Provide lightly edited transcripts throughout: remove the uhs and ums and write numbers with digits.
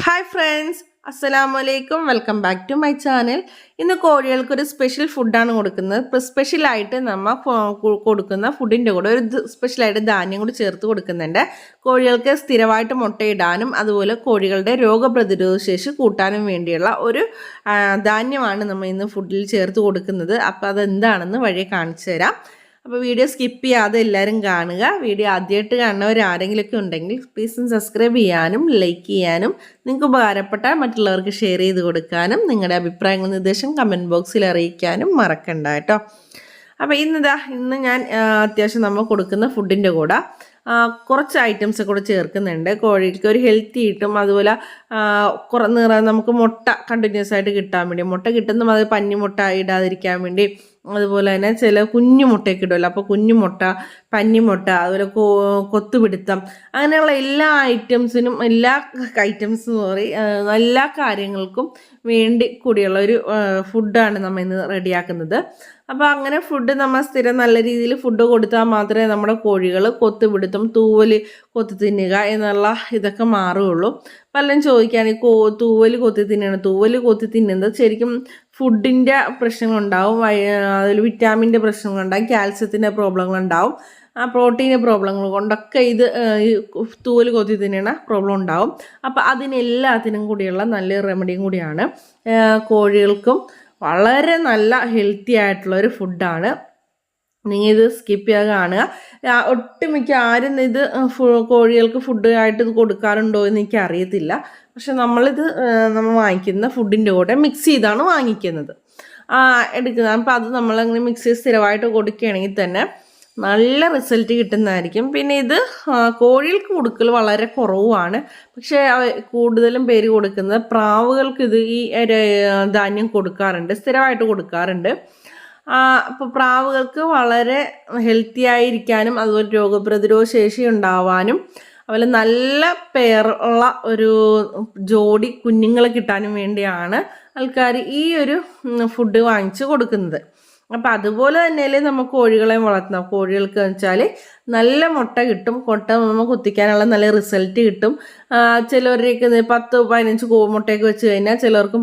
Hi friends, അസ്സലാമലൈക്കും. Welcome back to my channel. ഇന്ന് കോഴികൾക്കൊരു സ്പെഷ്യൽ ഫുഡാണ് കൊടുക്കുന്നത്. ഇപ്പോൾ സ്പെഷ്യലായിട്ട് നമ്മൾ കൊടുക്കുന്ന ഫുഡിൻ്റെ കൂടെ ഒരു സ്പെഷ്യലായിട്ട് ധാന്യം കൂടി ചേർത്ത് കൊടുക്കുന്നുണ്ട്. കോഴികൾക്ക് സ്ഥിരമായിട്ട് മുട്ടയിടാനും അതുപോലെ കോഴികളുടെ രോഗപ്രതിരോധ ശേഷി കൂട്ടാനും വേണ്ടിയുള്ള ഒരു ധാന്യമാണ് നമ്മൾ ഇന്ന് ഫുഡിൽ ചേർത്ത് കൊടുക്കുന്നത്. അപ്പോൾ അതെന്താണെന്ന് വഴി കാണിച്ചു തരാം. അപ്പോൾ വീഡിയോ സ്കിപ്പ് ചെയ്യാതെ എല്ലാവരും കാണുക. വീഡിയോ ആദ്യമായിട്ട് കാണുന്നവർ ആരെങ്കിലുമൊക്കെ ഉണ്ടെങ്കിൽ പ്ലീസ് സബ്സ്ക്രൈബ് ചെയ്യാനും ലൈക്ക് ചെയ്യാനും നിങ്ങൾക്ക് ഉപകാരപ്പെട്ടാൽ മറ്റുള്ളവർക്ക് ഷെയർ ചെയ്ത് കൊടുക്കാനും നിങ്ങളുടെ അഭിപ്രായങ്ങൾ നിർദ്ദേശം കമൻറ്റ് ബോക്സിൽ അറിയിക്കാനും മറക്കണ്ട കേട്ടോ. അപ്പോൾ ഇന്ന് ഞാൻ അത്യാവശ്യം നമ്മൾ കൊടുക്കുന്ന ഫുഡിൻ്റെ കൂടെ കുറച്ച് ഐറ്റംസ് കൂടെ ചേർക്കുന്നുണ്ട്. കോഴിക്ക് ഒരു ഹെൽത്തി കിട്ടും, അതുപോലെ നമുക്ക് മുട്ട കണ്ടിന്യൂസ് ആയിട്ട് കിട്ടാൻ വേണ്ടി, മുട്ട കിട്ടുന്ന അത് പഞ്ഞിമുട്ട ഇടാതിരിക്കാൻ വേണ്ടി, അതുപോലെ തന്നെ ചില കുഞ്ഞു മുട്ടയൊക്കെ ഇടുമല്ലോ, അപ്പോൾ കുഞ്ഞുമുട്ട, പഞ്ഞിമുട്ട, അതുപോലെ കൊത്തുപിടുത്തം, അങ്ങനെയുള്ള എല്ലാ ഐറ്റംസിനും എല്ലാ കാര്യങ്ങൾക്കും വേണ്ടി കൂടിയുള്ള ഒരു ഫുഡാണ് നമ്മൾ ഇന്ന് റെഡിയാക്കുന്നത്. അപ്പോൾ അങ്ങനെ ഫുഡ് നമ്മൾ സ്ഥിരം നല്ല രീതിയിൽ ഫുഡ് കൊടുത്താൽ മാത്രമേ നമ്മുടെ കോഴികൾ കൊത്തുപിടുത്തം, കൊത്തി തിന്നുക എന്നുള്ള ഇതൊക്കെ മാറുകയുള്ളൂ. പലരും ചോദിക്കുകയാണെങ്കിൽ തൂവൽ കൊത്തി തിന്നുന്നത് ശരിക്കും ഫുഡിൻ്റെ പ്രശ്നങ്ങളുണ്ടാവും, അതിൽ വിറ്റാമിൻ്റെ പ്രശ്നങ്ങളുണ്ടാവും, കാൽസ്യത്തിൻ്റെ പ്രോബ്ലങ്ങളുണ്ടാവും, പ്രോട്ടീൻ്റെ പ്രോബ്ലങ്ങൾ കൊണ്ടൊക്കെ തൂവൽ കൊത്തി തിന്നണ പ്രോബ്ലം ഉണ്ടാവും. അപ്പോൾ അതിനെല്ലാത്തിനും കൂടിയുള്ള നല്ലൊരു റെമഡിയും കൂടിയാണ്. കോഴികൾക്കും വളരെ നല്ല ഹെൽത്തി ആയിട്ടുള്ളൊരു ഫുഡാണ്. നിങ്ങൾ ഇത് സ്കിപ്പ് ചെയ്യാതെ കാണുക. ഒട്ടുമിക്ക ആരും ഇത് കോഴികൾക്ക് ഫുഡ് ആയിട്ട് ഇത് കൊടുക്കാറുണ്ടോ എന്ന് എനിക്ക് അറിയത്തില്ല. പക്ഷെ നമ്മൾ വാങ്ങിക്കുന്ന ഫുഡിൻ്റെ കൂടെ മിക്സ് ചെയ്താണ് വാങ്ങിക്കുന്നത് എടുക്കുന്നത്. അപ്പോൾ അത് നമ്മളങ്ങനെ മിക്സ് ചെയ്ത് സ്ഥിരമായിട്ട് കൊടുക്കുകയാണെങ്കിൽ തന്നെ നല്ല റിസൾട്ട് കിട്ടുന്നതായിരിക്കും. പിന്നെ ഇത് കോഴികൾക്ക് കൊടുക്കൽ വളരെ കുറവാണ്. പക്ഷേ കൂടുതലും പേര് കൊടുക്കുന്നത് പ്രാവുകൾക്ക് ഈ ധാന്യം കൊടുക്കാറുണ്ട്, സ്ഥിരമായിട്ട് കൊടുക്കാറുണ്ട്. അപ്പോൾ പ്രാവുകൾക്ക് വളരെ ഹെൽത്തി ആയിരിക്കാനും അതുപോലെ രോഗപ്രതിരോധ ശേഷി ഉണ്ടാവാനും അതുപോലെ നല്ല പേരുള്ള ഒരു ജോഡി കുഞ്ഞുങ്ങളെ കിട്ടാനും വേണ്ടിയാണ് ആൾക്കാർ ഈ ഒരു ഫുഡ് വാങ്ങിച്ച് കൊടുക്കുന്നത്. അപ്പം അതുപോലെ തന്നെയല്ലേ നമുക്ക് കോഴികളെ വളർത്താം. കോഴികൾക്ക് വെച്ചാൽ നല്ല മുട്ട കിട്ടും, നമ്മൾ കുത്തിക്കാനുള്ള നല്ല റിസൾട്ട് കിട്ടും. ചിലവരേക്ക് 10-15 മുട്ടയൊക്കെ വെച്ച് കഴിഞ്ഞാൽ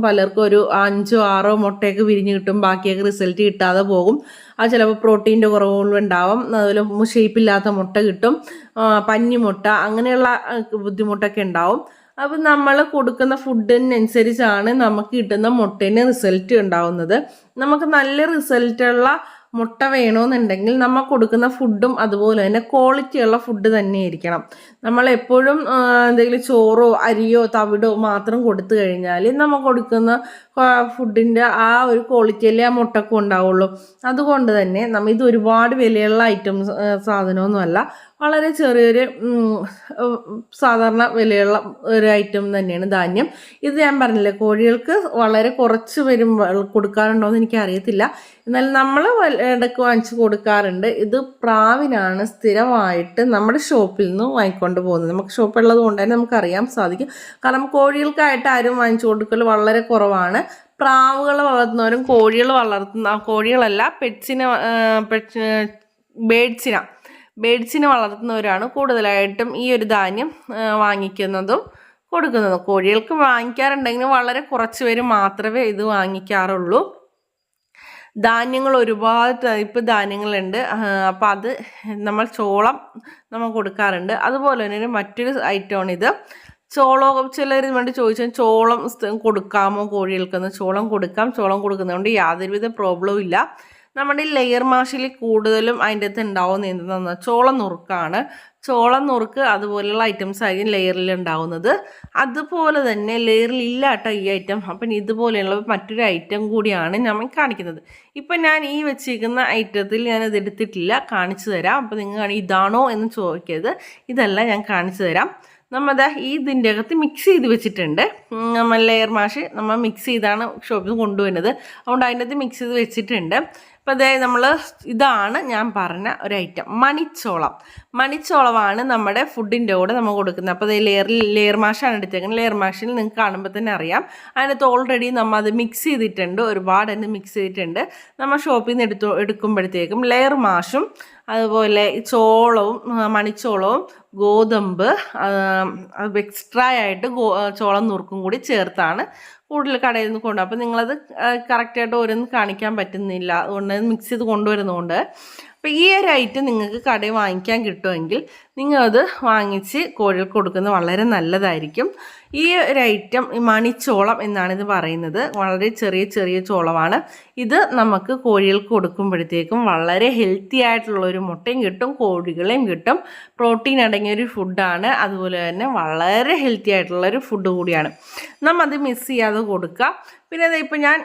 പലർക്കും ഒരു 5-6 മുട്ടയൊക്കെ വിരിഞ്ഞ് കിട്ടും, ബാക്കിയൊക്കെ റിസൾട്ട് കിട്ടാതെ പോകും. അത് ചിലപ്പോൾ പ്രോട്ടീൻ്റെ കുറവുണ്ടാവും, അതുപോലെ ഷേപ്പില്ലാത്ത മുട്ട കിട്ടും, പഞ്ഞിമുട്ട, അങ്ങനെയുള്ള ബുദ്ധിമുട്ടൊക്കെ ഉണ്ടാവും. അപ്പം നമ്മൾ കൊടുക്കുന്ന ഫുഡിനനുസരിച്ചാണ് നമുക്ക് കിട്ടുന്ന മുട്ടേന് റിസൾട്ട് ഉണ്ടാവുന്നത്. നമുക്ക് നല്ല റിസൾട്ടുള്ള മുട്ട വേണമെന്നുണ്ടെങ്കിൽ നമ്മൾ കൊടുക്കുന്ന ഫുഡും അതുപോലെ തന്നെ ക്വാളിറ്റിയുള്ള ഫുഡ് തന്നെ ആയിരിക്കണം. നമ്മളെപ്പോഴും എന്തെങ്കിലും ചോറോ അരിയോ തവിടോ മാത്രം കൊടുത്തു കഴിഞ്ഞാൽ നമ്മൾ കൊടുക്കുന്ന ഫുഡിൻ്റെ ആ ഒരു ക്വാളിറ്റിയല്ലേ ആ മുട്ടക്കും ഉണ്ടാവുള്ളൂ. അതുകൊണ്ട് തന്നെ ഇത് ഒരുപാട് വിലയുള്ള സാധനമൊന്നുമല്ല, വളരെ ചെറിയൊരു സാധാരണ വിലയുള്ള ഒരു ഐറ്റം തന്നെയാണ് ധാന്യം. ഇത് ഞാൻ പറഞ്ഞില്ലേ, കോഴികൾക്ക് വളരെ കുറച്ച് കൊടുക്കാറുണ്ടോ എന്ന് എനിക്കറിയത്തില്ല, എന്നാൽ നമ്മൾ ഇടയ്ക്ക് വാങ്ങിച്ച് കൊടുക്കാറുണ്ട്. ഇത് പ്രാവിനാണ് സ്ഥിരമായിട്ട് നമ്മുടെ ഷോപ്പിൽ നിന്ന് വാങ്ങിക്കൊണ്ട് പോകുന്നത്. നമുക്ക് ഷോപ്പുള്ളത് കൊണ്ട് തന്നെ നമുക്കറിയാൻ സാധിക്കും. കാരണം കോഴികൾക്കായിട്ട് ആരും വാങ്ങിച്ചു കൊടുക്കൽ വളരെ കുറവാണ്. പ്രാവുകൾ വളർത്തുന്നവരും കോഴികളല്ല ബേഡ്സിനെ വളർത്തുന്നവരാണ് കൂടുതലായിട്ടും ഈ ഒരു ധാന്യം വാങ്ങിക്കുന്നതും കൊടുക്കുന്നതും. കോഴികൾക്ക് വാങ്ങിക്കാറുണ്ടെങ്കിലും വളരെ കുറച്ച് പേര് മാത്രമേ ഇത് വാങ്ങിക്കാറുള്ളൂ. ധാന്യങ്ങൾ ഒരുപാട് ടൈപ്പ് ധാന്യങ്ങളുണ്ട്. അപ്പോൾ അത് ചോളം നമ്മൾ കൊടുക്കാറുണ്ട്. അതുപോലെ തന്നെ മറ്റൊരു ഐറ്റമാണിത് ചോളം. ചിലർ വേണ്ടി ചോദിച്ചാൽ ചോളം കൊടുക്കാമോ കോഴികൾക്കെന്ന്. ചോളം കൊടുക്കാം. ചോളം കൊടുക്കുന്നതുകൊണ്ട് യാതൊരുവിധ പ്രോബ്ലവും ഇല്ല. നമ്മുടെ ഈ ലെയർ മാഷിൽ കൂടുതലും അതിൻ്റെ അകത്ത് ഉണ്ടാവുന്ന എന്തെന്ന് ചോളം നുറുക്കാണ്. ചോളം നുറുക്ക് അതുപോലെയുള്ള ഐറ്റംസ് ആയിരിക്കും ലെയറിൽ ഉണ്ടാവുന്നത്. അതുപോലെ തന്നെ ലെയറിൽ ഇല്ലാട്ടോ ഈ ഐറ്റം. അപ്പം ഇതുപോലെയുള്ള മറ്റൊരു ഐറ്റം കൂടിയാണ് ഞാൻ കാണിക്കുന്നത്. ഇപ്പം ഞാൻ ഈ വെച്ചിരിക്കുന്ന ഐറ്റത്തിൽ ഞാനത് എടുത്തിട്ടില്ല, കാണിച്ചു തരാം. അപ്പം നിങ്ങൾ ഇതാണോ എന്ന് ചോദിക്കരുത്, ഇതല്ല, ഞാൻ കാണിച്ചു തരാം. ഇതിൻ്റെ അകത്ത് മിക്സ് ചെയ്ത് വെച്ചിട്ടുണ്ട്. നമ്മൾ ലെയർ മാഷ് നമ്മൾ മിക്സ് ചെയ്താണ് ഷോപ്പിൽ നിന്ന് കൊണ്ടുവരുന്നത്. അതുകൊണ്ട് അതിൻ്റെ അകത്ത് മിക്സ് ചെയ്ത് വെച്ചിട്ടുണ്ട്. അപ്പോൾ ഇതാണ് ഞാൻ പറഞ്ഞ ഒരു ഐറ്റം, മണിച്ചോളമാണ് നമ്മുടെ ഫുഡിൻ്റെ കൂടെ നമ്മൾ കൊടുക്കുന്നത്. അപ്പോൾ ലെയർ മാഷാണ് എടുത്തേക്കുന്നത്. ലെയർ മാഷിൽ നിങ്ങൾക്ക് കാണുമ്പോൾ തന്നെ അറിയാം, അതിനകത്ത് ഓൾറെഡി നമ്മൾ അത് മിക്സ് ചെയ്തിട്ടുണ്ട്, ഒരുപാട് തന്നെ മിക്സ് ചെയ്തിട്ടുണ്ട്. നമ്മൾ ഷോപ്പിൽ നിന്ന് എടുക്കുമ്പോഴത്തേക്കും ലെയർ മാഷും അതുപോലെ ചോളവും മണിച്ചോളവും ഗോതമ്പ് എക്സ്ട്രാ ആയിട്ട് ചോളം നുറുക്കും കൂടി ചേർത്താണ് കൂടുതൽ കടയിൽ നിന്ന് കൊണ്ടുപോകും. അപ്പോൾ നിങ്ങളത് കറക്റ്റായിട്ട് ഓരോന്നും കാണിക്കാൻ പറ്റുന്നില്ല, അതുകൊണ്ട് മിക്സ് ചെയ്ത് കൊണ്ടുവരുന്നതുകൊണ്ട്. അപ്പോൾ ഈ ഒരു ഐറ്റം നിങ്ങൾക്ക് കടയിൽ വാങ്ങിക്കാൻ കിട്ടുമെങ്കിൽ നിങ്ങളത് വാങ്ങിച്ച് കോഴികൾക്ക് കൊടുക്കുന്നത് വളരെ നല്ലതായിരിക്കും. ഈ ഒരു ഐറ്റം മണിച്ചോളം എന്നാണ് ഇത് പറയുന്നത്. വളരെ ചെറിയ ചെറിയ ചോളമാണ് ഇത്. നമുക്ക് കോഴികൾക്ക് കൊടുക്കുമ്പോഴത്തേക്കും വളരെ ഹെൽത്തി ആയിട്ടുള്ളൊരു മുട്ടയും കിട്ടും, കോഴികളെയും കിട്ടും. പ്രോട്ടീൻ അടങ്ങിയൊരു ഫുഡാണ്, അതുപോലെ തന്നെ വളരെ ഹെൽത്തി ആയിട്ടുള്ളൊരു ഫുഡ് കൂടിയാണ്. അത് മിസ് ചെയ്യാതെ കൊടുക്കുക. പിന്നെ ഇപ്പം ഞാൻ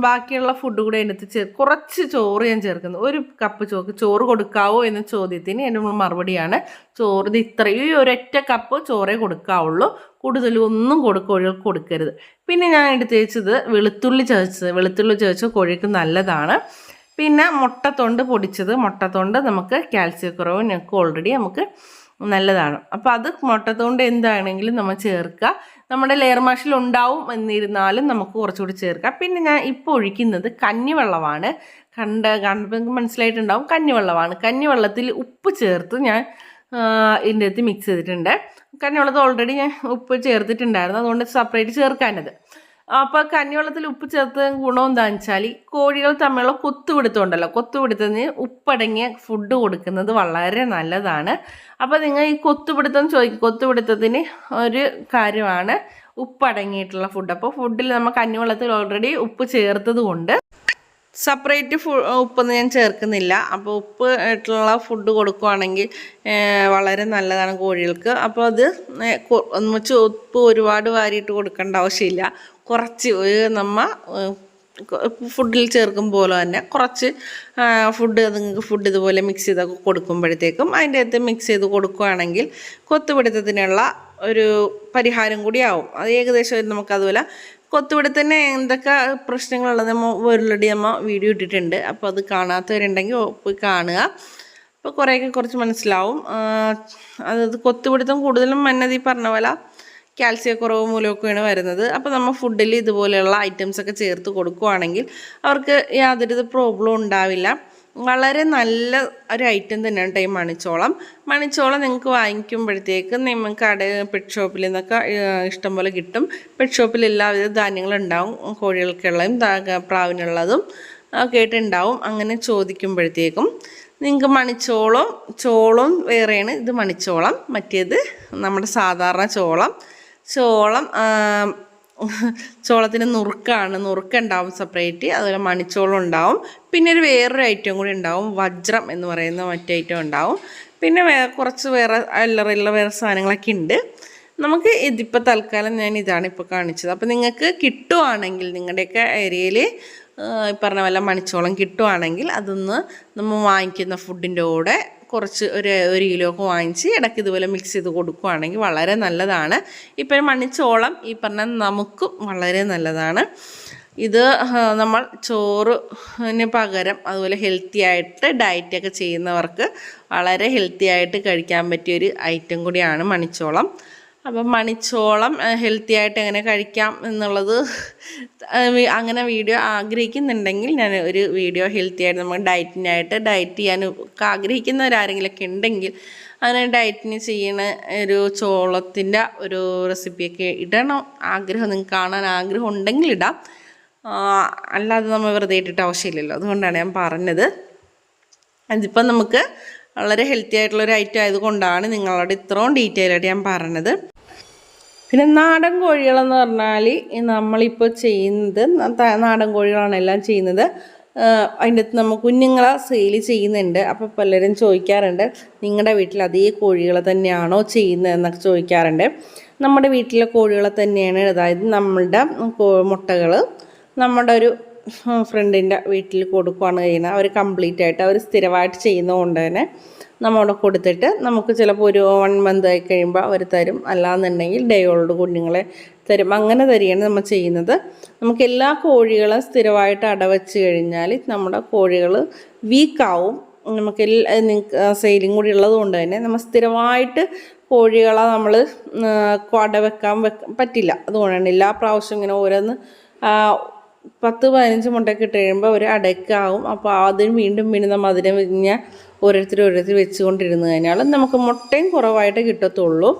ബാക്കിയുള്ള ഫുഡ് കൂടെ അതിനകത്ത് കുറച്ച് ചോറ് ഞാൻ ചേർക്കുന്നു. 1 കപ്പ് ചോറ് കൊടുക്കാവോ എന്ന ചോദ്യത്തിന് എൻ്റെ മറുപടിയാണ് ചോറ് ഇത്രയും ഒരൊറ്റ കപ്പ് ചോറേ കൊടുക്കാവുള്ളൂ, കൂടുതലും ഒന്നും കോഴികൾക്ക് കൊടുക്കരുത്. പിന്നെ ഞാൻ എടുത്ത് വെച്ചത് വെളുത്തുള്ളി ചതച്ചത് കോഴിക്ക് നല്ലതാണ്. പിന്നെ മുട്ടത്തൊണ്ട് പൊടിച്ചത്, മുട്ടത്തൊണ്ട് നമുക്ക് കാൽസ്യക്കുറവ് ഞങ്ങൾക്ക് ഓൾറെഡി നമുക്ക് നല്ലതാണ്. അപ്പോൾ അത് മുട്ടത്തൊണ്ട് എന്താണെങ്കിലും നമ്മൾ ചേർക്കുക. നമ്മുടെ ലെയർ മാഷിൽ ഉണ്ടാവും എന്നിരുന്നാലും നമുക്ക് കുറച്ചുകൂടി ചേർക്കാം. പിന്നെ ഞാൻ ഇപ്പോൾ ഒഴിക്കുന്നത് കഞ്ഞിവെള്ളമാണ്. കണ്ടപ്പോൾ മനസ്സിലായിട്ടുണ്ടാവും, കഞ്ഞിവെള്ളമാണ്. കഞ്ഞിവെള്ളത്തിൽ ഉപ്പ് ചേർത്ത് ഞാൻ ഇതിൻ്റെ അകത്ത് മിക്സ് ചെയ്തിട്ടുണ്ട്. കഞ്ഞിവെള്ളത്തിൽ ഓൾറെഡി ഞാൻ ഉപ്പ് ചേർത്തിട്ടുണ്ടായിരുന്നു, അതുകൊണ്ട് സെപ്പറേറ്റ് ചേർക്കാനത്. അപ്പോൾ കഞ്ഞിവെള്ളത്തിൽ ഉപ്പ് ചേർത്ത് ഗുണം എന്താണെന്ന് വെച്ചാൽ കോഴികൾ തമ്മിലുള്ള കൊത്തുപിടുത്തത്തിന് ഉപ്പടങ്ങിയ ഫുഡ് കൊടുക്കുന്നത് വളരെ നല്ലതാണ്. അപ്പോൾ നിങ്ങൾ ഈ കൊത്തുപിടുത്തത്തിന് ഒരു കാര്യമാണ് ഉപ്പടങ്ങിയിട്ടുള്ള ഫുഡ്. അപ്പോൾ ഫുഡിൽ നമ്മൾ കഞ്ഞിവെള്ളത്തിൽ ഓൾറെഡി ഉപ്പ് ചേർത്തത് കൊണ്ട് സെപ്പറേറ്റ് ഉപ്പൊന്നും ഞാൻ ചേർക്കുന്നില്ല. അപ്പോൾ ഉപ്പ് ആയിട്ടുള്ള ഫുഡ് കൊടുക്കുകയാണെങ്കിൽ വളരെ നല്ലതാണ് കോഴികൾക്ക്. അപ്പോൾ അത് ഉപ്പ് ഒരുപാട് വാരിയിട്ട് കൊടുക്കേണ്ട ആവശ്യമില്ല. കുറച്ച് ഫുഡിൽ ചേർക്കും പോലെ തന്നെ കുറച്ച് ഫുഡ് ഇതുപോലെ മിക്സ് ചെയ്തൊക്കെ കൊടുക്കുമ്പോഴത്തേക്കും അതിൻ്റെ അകത്ത് മിക്സ് ചെയ്ത് കൊടുക്കുകയാണെങ്കിൽ കൊത്തുപിടുത്തത്തിനുള്ള ഒരു പരിഹാരം കൂടിയാവും. അത് ഏകദേശം നമുക്കതുപോലെ കൊത്തുപിടുത്തത്തിന് എന്തൊക്കെ പ്രശ്നങ്ങളുള്ളത് ഓൾറെഡി വീഡിയോ ഇട്ടിട്ടുണ്ട്. അപ്പോൾ അത് കാണാത്തവരുണ്ടെങ്കിൽ പോയി കാണുക. അപ്പോൾ കുറച്ച് മനസ്സിലാവും. അതായത് കൊത്തുപിടുത്തം കൂടുതലും മന്നതി പറഞ്ഞ പോലെ കാൽസ്യക്കുറവ് മൂലമൊക്കെയാണ് വരുന്നത്. അപ്പോൾ നമ്മൾ ഫുഡിൽ ഇതുപോലെയുള്ള ഐറ്റംസൊക്കെ ചേർത്ത് കൊടുക്കുകയാണെങ്കിൽ അവർക്ക് യാതൊരു പ്രോബ്ലം ഉണ്ടാവില്ല. വളരെ നല്ല ഒരു ഐറ്റം തന്നെയാണ് കേട്ടോ ഈ മണിച്ചോളം. നിങ്ങൾക്ക് വാങ്ങിക്കുമ്പോഴത്തേക്ക് നിങ്ങൾക്ക് പെറ്റ് ഷോപ്പിൽ നിന്നൊക്കെ ഇഷ്ടംപോലെ കിട്ടും. പെറ്റ് ഷോപ്പിൽ എല്ലാവിധ ധാന്യങ്ങളുണ്ടാവും, കോഴികൾക്കുള്ളതും പ്രാവിനുള്ളതും ഒക്കെ ആയിട്ടുണ്ടാവും. അങ്ങനെ ചോദിക്കുമ്പോഴത്തേക്കും നിങ്ങൾക്ക് ചോളം വേറെയാണ്, ഇത് മണിച്ചോളം. മറ്റേത് നമ്മുടെ സാധാരണ ചോളത്തിന് നുറുക്കുണ്ടാവും സെപ്പറേറ്റ്, അതുപോലെ മണിച്ചോളം ഉണ്ടാവും. പിന്നെ വേറൊരു ഐറ്റം കൂടി ഉണ്ടാവും, വജ്രം എന്ന് പറയുന്ന മറ്റേ ഐറ്റം ഉണ്ടാവും. പിന്നെ വേറെ സാധനങ്ങളൊക്കെ ഉണ്ട്. നമുക്ക് ഇതിപ്പോൾ തൽക്കാലം ഞാൻ ഇതാണ് ഇപ്പോൾ കാണിച്ചത്. അപ്പോൾ നിങ്ങൾക്ക് കിട്ടുവാണെങ്കിൽ നിങ്ങളുടെയൊക്കെ ഏരിയയിൽ പറഞ്ഞ പോലെ മണിച്ചോളം കിട്ടുവാണെങ്കിൽ അതൊന്ന് നമ്മൾ വാങ്ങിക്കുന്ന ഫുഡിൻ്റെ കൂടെ കുറച്ച് ഒരു കിലോ ഒക്കെ വാങ്ങിച്ച് ഇടയ്ക്ക് ഇതുപോലെ മിക്സ് ചെയ്ത് കൊടുക്കുകയാണെങ്കിൽ വളരെ നല്ലതാണ്. ഇപ്പം മണിച്ചോളം ഈ പറഞ്ഞ നമുക്കും വളരെ നല്ലതാണ്. ഇത് നമ്മൾ ചോറിന് പകരം അതുപോലെ ഹെൽത്തി ആയിട്ട് ഡയറ്റൊക്കെ ചെയ്യുന്നവർക്ക് വളരെ ഹെൽത്തി ആയിട്ട് കഴിക്കാൻ പറ്റിയൊരു ഐറ്റം കൂടിയാണ് മണിച്ചോളം. അപ്പം മണിച്ചോളം ഹെൽത്തി ആയിട്ട് എങ്ങനെ കഴിക്കാം എന്നുള്ളത് അങ്ങനെ വീഡിയോ ആഗ്രഹിക്കുന്നുണ്ടെങ്കിൽ ഞാൻ ഒരു വീഡിയോ ഹെൽത്തി ആയിട്ട് നമുക്ക് ഡയറ്റ് ചെയ്യാൻ ആഗ്രഹിക്കുന്നവരാരെങ്കിലുമൊക്കെ ഉണ്ടെങ്കിൽ അങ്ങനെ ഡയറ്റിന് ചെയ്യുന്ന ഒരു ചോളത്തിൻ്റെ ഒരു റെസിപ്പിയൊക്കെ ഇടണം. നിങ്ങൾക്ക് കാണാൻ ആഗ്രഹം ഉണ്ടെങ്കിൽ ഇടാം, അല്ലാതെ നമ്മൾ വെറുതെ ഇട്ടിട്ട് ആവശ്യമില്ലല്ലോ. അതുകൊണ്ടാണ് ഞാൻ പറഞ്ഞത്. അതിപ്പം നമുക്ക് വളരെ ഹെൽത്തി ആയിട്ടുള്ളൊരു ഐറ്റം ആയതുകൊണ്ടാണ് നിങ്ങളോട് ഇത്രയും ഡീറ്റെയിൽ ആയിട്ട് ഞാൻ പറഞ്ഞത്. പിന്നെ നാടൻ കോഴികളെന്ന് പറഞ്ഞാൽ നമ്മളിപ്പോൾ ചെയ്യുന്നത് നാടൻ കോഴികളാണ് എല്ലാം ചെയ്യുന്നത്. അതിൻ്റെ അകത്ത് നമ്മൾ കുഞ്ഞുങ്ങളെ സെയിൽ ചെയ്യുന്നുണ്ട്. അപ്പോൾ പലരും ചോദിക്കാറുണ്ട്, നിങ്ങളുടെ വീട്ടിൽ അതേ കോഴികളെ തന്നെയാണോ ചെയ്യുന്നതെന്നൊക്കെ ചോദിക്കാറുണ്ട്. നമ്മുടെ വീട്ടിലെ കോഴികളെ തന്നെയാണ്. അതായത് നമ്മളുടെ മുട്ടകൾ നമ്മുടെ ഒരു ഫ്രണ്ടിൻ്റെ വീട്ടിൽ കൊടുക്കുകയാണ് ചെയ്യുന്നത്. അവർ കംപ്ലീറ്റ് ആയിട്ട് അവർ സ്ഥിരമായിട്ട് ചെയ്യുന്നതുകൊണ്ട് തന്നെ നമ്മളവിടെ കൊടുത്തിട്ട് നമുക്ക് ചിലപ്പോൾ ഒരു 1 month ആയി കഴിയുമ്പോൾ അവർ തരും. അല്ലാന്നുണ്ടെങ്കിൽ ഡേ ഓൾഡ് കുഞ്ഞുങ്ങളെ തരും. അങ്ങനെ തരികയാണ് നമ്മൾ ചെയ്യുന്നത്. നമുക്ക് എല്ലാ കോഴികളും സ്ഥിരമായിട്ട് അടവച്ച് കഴിഞ്ഞാൽ നമ്മുടെ കോഴികൾ വീക്കാവും. നമുക്ക് സെയിലിംഗ് കൂടി ഉള്ളത് കൊണ്ട് തന്നെ നമ്മൾ സ്ഥിരമായിട്ട് കോഴികളെ നമ്മൾ അടവെക്കാൻ പറ്റില്ല. അതുകൊണ്ടാണ് എല്ലാ പ്രാവശ്യം ഇങ്ങനെ ഓരോന്ന് 10-15 മുട്ടയൊക്കെ ഇട്ട് കഴിയുമ്പോൾ ഒരു അടയ്ക്കാവും. അപ്പോൾ അതിന് വീണ്ടും നമ്മൾ അതിനെ ഓരോരുത്തർ വെച്ചുകൊണ്ടിരുന്ന് കഴിഞ്ഞാൽ നമുക്ക് മുട്ടയും കുറവായിട്ട് കിട്ടത്തുള്ളൂ.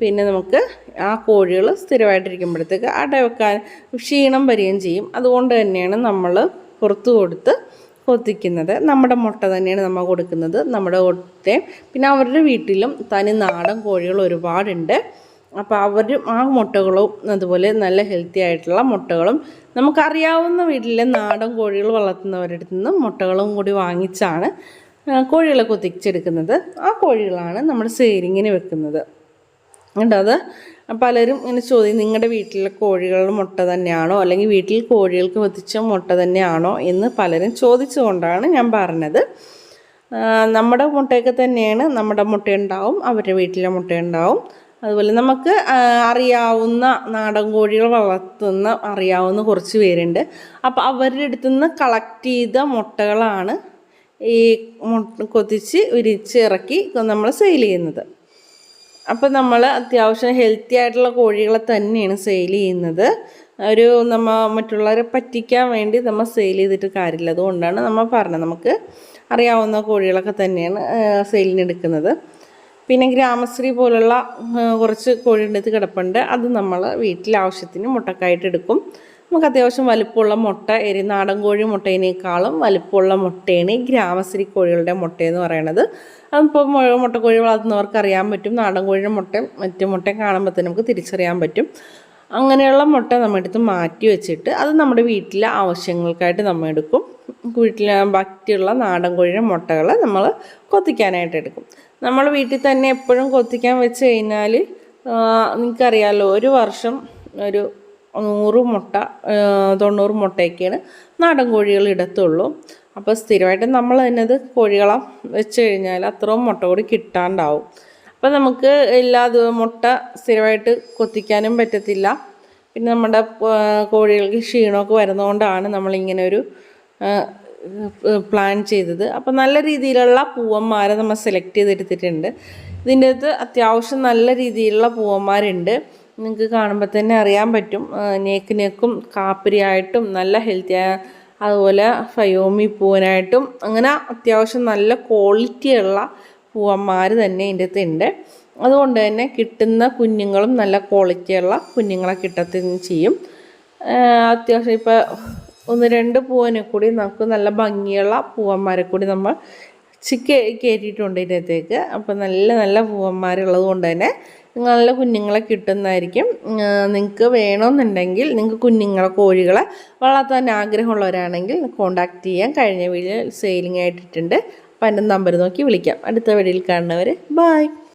പിന്നെ നമുക്ക് ആ കോഴികൾ സ്ഥിരമായിട്ടിരിക്കുമ്പോഴത്തേക്ക് അട വെക്കാൻ ക്ഷീണം വരികയും ചെയ്യും. അതുകൊണ്ട് തന്നെയാണ് നമ്മൾ പുറത്ത് കൊടുത്ത് കൊത്തിക്കുന്നത്. നമ്മുടെ മുട്ട തന്നെയാണ് നമ്മൾ കൊടുക്കുന്നത്, നമ്മുടെ മുട്ടയും. പിന്നെ അവരുടെ വീട്ടിലും തനി നാടൻ കോഴികൾ ഒരുപാടുണ്ട്. അപ്പോൾ അവരും ആ മുട്ടകളും അതുപോലെ നല്ല ഹെൽത്തി ആയിട്ടുള്ള മുട്ടകളും നമുക്കറിയാവുന്ന വീട്ടിലെ നാടൻ കോഴികൾ വളർത്തുന്നവരുടെ അടുത്ത് നിന്ന് മുട്ടകളും കൂടി വാങ്ങിച്ചാണ് കോഴികളെ കൊത്തിച്ചെടുക്കുന്നത്. ആ കോഴികളാണ് നമ്മൾ സെയിലിങ്ങിന് വെക്കുന്നത്. കേട്ടോ, അത് പലരും ഇങ്ങനെ ചോദിക്കും, നിങ്ങളുടെ വീട്ടിലെ കോഴികളുടെ മുട്ട തന്നെയാണോ, അല്ലെങ്കിൽ വീട്ടിൽ കോഴികൾക്ക് കൊത്തിച്ച മുട്ട തന്നെയാണോ എന്ന് പലരും ചോദിച്ചുകൊണ്ടാണ് ഞാൻ പറഞ്ഞത്. നമ്മുടെ മുട്ടയൊക്കെ തന്നെയാണ്, നമ്മുടെ മുട്ടയുണ്ടാവും, അവരുടെ വീട്ടിലെ മുട്ടയുണ്ടാവും. അതുപോലെ നമുക്ക് അറിയാവുന്ന നാടൻ കോഴികൾ വളർത്തുന്ന അറിയാവുന്ന കുറച്ച് പേരുണ്ട്. അപ്പോൾ അവരുടെ അടുത്തു നിന്ന് കളക്ട് ചെയ്ത മുട്ടകളാണ് ഈ കൊത്തിച്ച് വിരിച്ച് ഇറക്കി നമ്മൾ സെയിൽ ചെയ്യുന്നത്. അപ്പോൾ നമ്മൾ അത്യാവശ്യം ഹെൽത്തി ആയിട്ടുള്ള കോഴികളെ തന്നെയാണ് സെയിൽ ചെയ്യുന്നത്. മറ്റുള്ളവരെ പറ്റിക്കാൻ വേണ്ടി നമ്മൾ സെയിൽ ചെയ്തിട്ട് കാര്യമില്ല. അതുകൊണ്ടാണ് നമ്മൾ പറഞ്ഞത്, നമുക്ക് അറിയാവുന്ന കോഴികളൊക്കെ തന്നെയാണ് സെയിലിന് എടുക്കുന്നത്. പിന്നെ ഗ്രാമശ്രീ പോലുള്ള കുറച്ച് കോഴിയുടെ കിടപ്പുണ്ട്. അത് നമ്മൾ വീട്ടിലെ ആവശ്യത്തിന് മുട്ടക്കായിട്ട് എടുക്കും. നമുക്ക് അത്യാവശ്യം വലുപ്പമുള്ള മുട്ട, നാടൻ കോഴി മുട്ടയിനേക്കാളും വലുപ്പമുള്ള മുട്ടയാണ് ഈ ഗ്രാമശ്രീ കോഴികളുടെ മുട്ടയെന്ന് പറയുന്നത്. അതിപ്പോൾ മുട്ടക്കോഴി വളർത്തുന്നവർക്ക് അറിയാൻ പറ്റും. നാടൻ കോഴിയുടെ മുട്ടയും മറ്റു മുട്ടയും കാണുമ്പോൾ തന്നെ നമുക്ക് തിരിച്ചറിയാൻ പറ്റും. അങ്ങനെയുള്ള മുട്ട നമ്മൾ എടുത്ത് മാറ്റി വെച്ചിട്ട് അത് നമ്മുടെ വീട്ടിലെ ആവശ്യങ്ങൾക്കായിട്ട് നമ്മൾ എടുക്കും. വീട്ടിലെ ബാക്കിയുള്ള നാടൻ കോഴിയുടെ മുട്ടകൾ നമ്മൾ കൊത്തിക്കാനായിട്ട് എടുക്കും. നമ്മൾ വീട്ടിൽ തന്നെ എപ്പോഴും കൊത്തിക്കാൻ വെച്ച് കഴിഞ്ഞാൽ നിങ്ങൾക്കറിയാമല്ലോ, ഒരു വർഷം ഒരു 100 മുട്ട 90 മുട്ടയൊക്കെയാണ് നാടൻ കോഴികൾ ഇടത്തുള്ളൂ. അപ്പോൾ സ്ഥിരമായിട്ട് നമ്മൾ തന്നെ അത് കോഴികളെ വെച്ച് കഴിഞ്ഞാൽ അത്രയും മുട്ട കൂടി കിട്ടാണ്ടാവും. അപ്പോൾ നമുക്ക് മുട്ട സ്ഥിരമായിട്ട് കൊത്തിക്കാനും പറ്റത്തില്ല. പിന്നെ നമ്മുടെ കോഴികൾക്ക് ക്ഷീണമൊക്കെ വരുന്നതുകൊണ്ടാണ് നമ്മളിങ്ങനെ ഒരു പ്ലാൻ ചെയ്തത്. അപ്പോൾ നല്ല രീതിയിലുള്ള പൂവന്മാരെ നമ്മൾ സെലക്ട് ചെയ്തെടുത്തിട്ടുണ്ട്. ഇതിൻ്റെ അകത്ത് അത്യാവശ്യം നല്ല രീതിയിലുള്ള പൂവന്മാരുണ്ട്. നിങ്ങൾക്ക് കാണുമ്പോൾ തന്നെ അറിയാൻ പറ്റും. നെക്കും കാപ്പിരിയായിട്ടും നല്ല ഹെൽത്തിയായ, അതുപോലെ ഫയോമി പൂവനായിട്ടും, അങ്ങനെ അത്യാവശ്യം നല്ല ക്വാളിറ്റിയുള്ള പൂവന്മാർ തന്നെ ഇതിൻ്റെ അകത്ത് ഉണ്ട്. അതുകൊണ്ട് തന്നെ കിട്ടുന്ന കുഞ്ഞുങ്ങളും നല്ല ക്വാളിറ്റിയുള്ള കുഞ്ഞുങ്ങളെ കിട്ടത്തുകയും ചെയ്യും. അത്യാവശ്യം ഇപ്പോൾ 1-2 പൂവനെ കൂടി നമുക്ക് നല്ല ഭംഗിയുള്ള പൂവന്മാരെ കൂടി നമ്മൾ കയറ്റിയിട്ടുണ്ട് ഇതിനകത്തേക്ക്. അപ്പോൾ നല്ല നല്ല പൂവന്മാരുള്ളത് കൊണ്ട് തന്നെ നല്ല കുഞ്ഞുങ്ങളെ കിട്ടുന്നതായിരിക്കും. നിങ്ങൾക്ക് വേണമെന്നുണ്ടെങ്കിൽ, നിങ്ങൾക്ക് കോഴികളെ വളർത്താൻ ആഗ്രഹമുള്ളവരാണെങ്കിൽ കോൺടാക്റ്റ് ചെയ്യാൻ. കഴിഞ്ഞ വീഡിയോ സെയിലിംഗ് ആയിട്ടിട്ടുണ്ട്. അപ്പോൾ എൻ്റെ നമ്പർ നോക്കി വിളിക്കാം. അടുത്ത വീഡിയോയിൽ കാണുന്നവർ ബൈ.